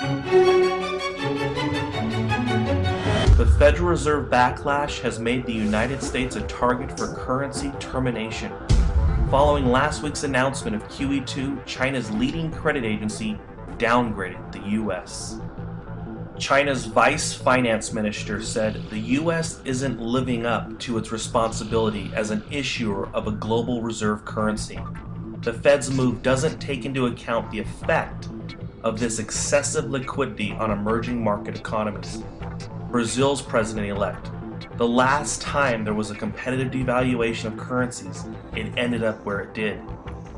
The Federal Reserve backlash has made the United States a target for currency termination. Following last week's announcement of QE2, China's leading credit agency downgraded the U.S. China's vice finance minister said the U.S. isn't living up to its responsibility as an issuer of a global reserve currency. The Fed's move doesn't take into account the effect of this excessive liquidity on emerging market economies. Brazil's president-elect. The last time there was a competitive devaluation of currencies, it ended up where it did,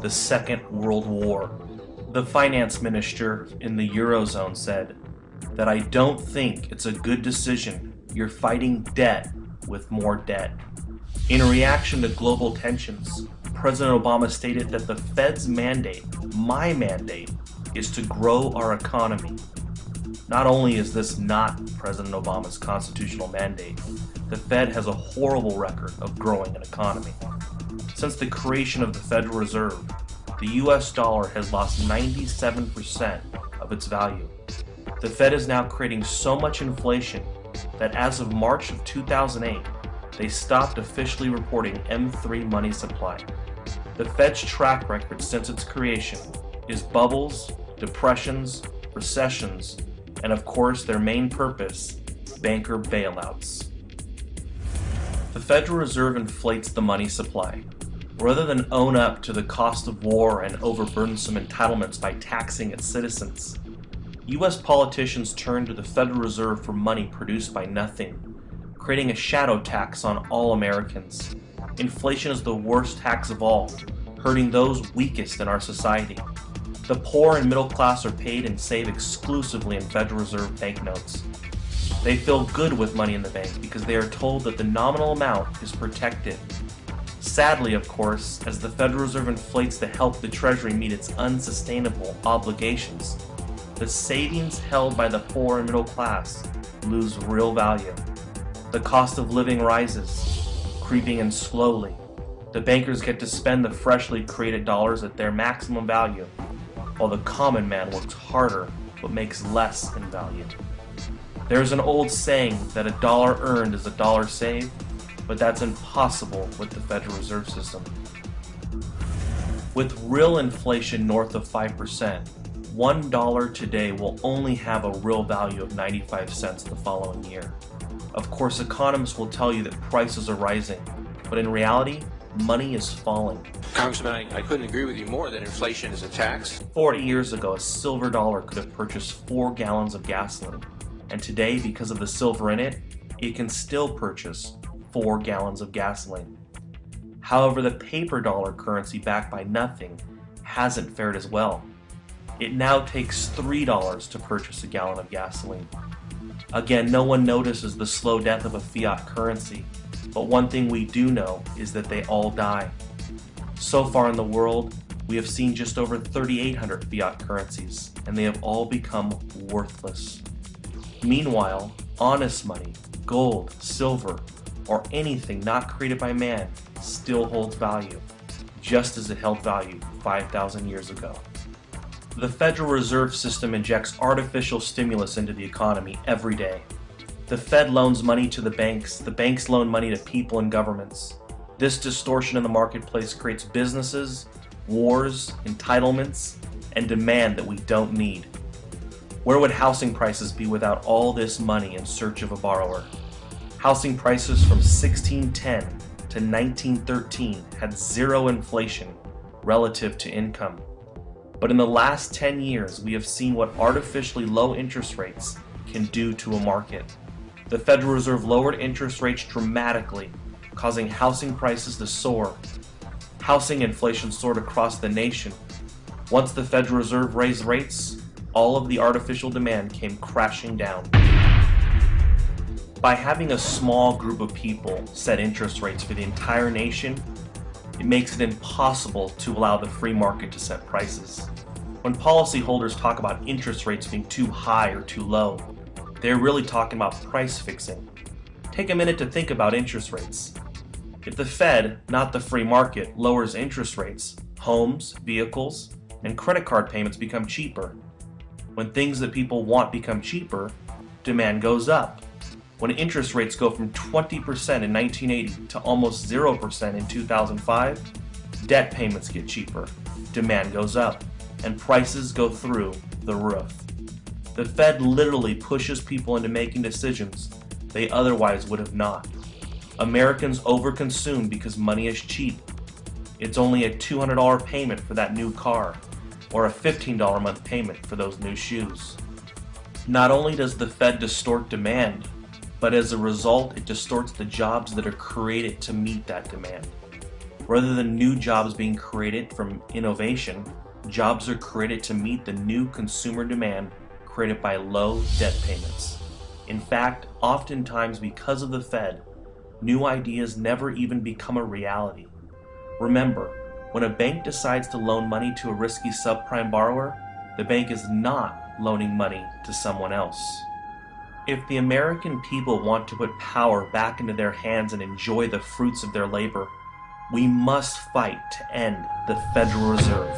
the Second World War. The finance minister in the Eurozone said that I don't think it's a good decision. You're fighting debt with more debt. In reaction to global tensions, President Obama stated that the Fed's mandate, my mandate, is to grow our economy. Not only is this not President Obama's constitutional mandate, the Fed has a horrible record of growing an economy. Since the creation of the Federal Reserve, the US dollar has lost 97% of its value. The Fed is now creating so much inflation that as of March of 2008, they stopped officially reporting M3 money supply. The Fed's track record since its creation is bubbles, depressions, recessions, and of course their main purpose, banker bailouts. The Federal Reserve inflates the money supply. Rather than own up to the cost of war and overburdensome entitlements by taxing its citizens, U.S. politicians turn to the Federal Reserve for money produced by nothing, creating a shadow tax on all Americans. Inflation is the worst tax of all, hurting those weakest in our society. The poor and middle class are paid and save exclusively in Federal Reserve banknotes. They feel good with money in the bank because they are told that the nominal amount is protected. Sadly, of course, as the Federal Reserve inflates to help the Treasury meet its unsustainable obligations, the savings held by the poor and middle class lose real value. The cost of living rises, creeping in slowly. The bankers get to spend the freshly created dollars at their maximum value, while the common man works harder but makes less in value. There's an old saying that a dollar earned is a dollar saved, but that's impossible with the Federal Reserve System. With real inflation north of 5%, $1 today will only have a real value of 95 cents the following year. Of course, economists will tell you that prices are rising, but in reality, money is falling. Congressman, I couldn't agree with you more that inflation is a tax. 40 years ago, a silver dollar could have purchased 4 gallons of gasoline. And today, because of the silver in it, it can still purchase 4 gallons of gasoline. However, the paper dollar currency backed by nothing hasn't fared as well. It now takes $3 to purchase a gallon of gasoline. Again, no one notices the slow death of a fiat currency, but one thing we do know is that they all die. So far in the world, we have seen just over 3,800 fiat currencies, and they have all become worthless. Meanwhile, honest money, gold, silver, or anything not created by man still holds value, just as it held value 5,000 years ago. The Federal Reserve System injects artificial stimulus into the economy every day. The Fed loans money to the banks loan money to people and governments. This distortion in the marketplace creates businesses, wars, entitlements, and demand that we don't need. Where would housing prices be without all this money in search of a borrower? Housing prices from 1610 to 1913 had zero inflation relative to income. But in the last 10 years, we have seen what artificially low interest rates can do to a market. The Federal Reserve lowered interest rates dramatically, causing housing prices to soar. Housing inflation soared across the nation. Once the Federal Reserve raised rates, all of the artificial demand came crashing down. By having a small group of people set interest rates for the entire nation, it makes it impossible to allow the free market to set prices. When policyholders talk about interest rates being too high or too low, they're really talking about price fixing. Take a minute to think about interest rates. If the Fed, not the free market, lowers interest rates, homes, vehicles, and credit card payments become cheaper. When things that people want become cheaper, demand goes up. When interest rates go from 20% in 1980 to almost 0% in 2005, debt payments get cheaper, demand goes up, and prices go through the roof. The Fed literally pushes people into making decisions they otherwise would have not. Americans overconsume because money is cheap. It's only a $200 payment for that new car, or a $15 a month payment for those new shoes. Not only does the Fed distort demand, but as a result, it distorts the jobs that are created to meet that demand. Rather than new jobs being created from innovation, jobs are created to meet the new consumer demand created by low debt payments. In fact, oftentimes because of the Fed, new ideas never even become a reality. Remember, when a bank decides to loan money to a risky subprime borrower, the bank is not loaning money to someone else. If the American people want to put power back into their hands and enjoy the fruits of their labor, we must fight to end the Federal Reserve.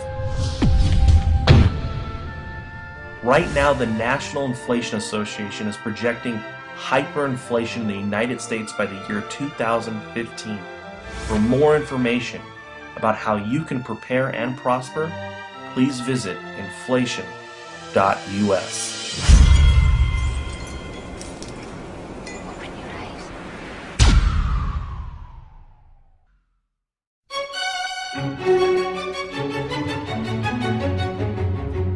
Right now, the National Inflation Association is projecting hyperinflation in the United States by the year 2015. For more information about how you can prepare and prosper, please visit inflation.us.